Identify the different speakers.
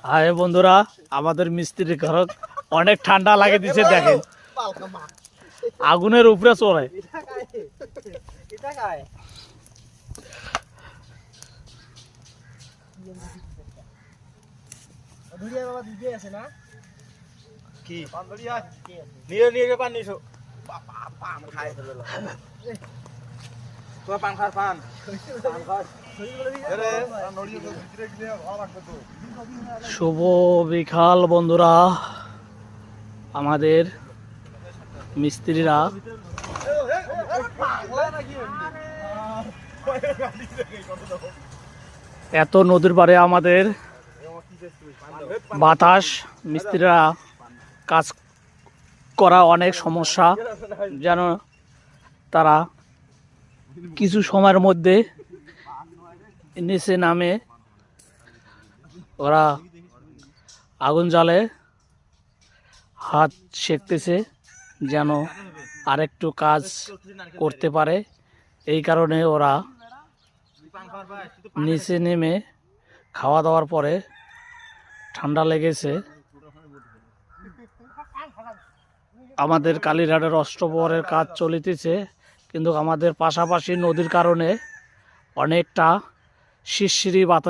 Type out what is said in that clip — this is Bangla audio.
Speaker 1: হায় বন্ধুরা, আমাদের মিস্ত্রি ঘর অনেক ঠান্ডা লাগে দিচ্ছে, দেখেন আগুনের উপরে চড়ে। শুভ বিকাল বন্ধুরা, আমাদের মিস্ত্রিরা এত নদীর পাড়ে আমাদের বাতাস, মিস্ত্রিরা কাজ করা অনেক সমস্যা, যেন তারা কিছু সময়ের মধ্যে নিচে নামে ওরা আগুন জ্বালে হাত সেঁকতেছে, যেন আরেকটু কাজ করতে পারে। এই কারণে ওরা নিচে নেমে খাওয়া দাওয়ার পরে ঠান্ডা লেগেছে। আমাদের কালীঘাটের অষ্টপ্রহরের কাজ চলিতেছে, কিন্তু আমাদের পাশাপাশি নদীর কারণে অনেকটা শিরশিরি বাতাস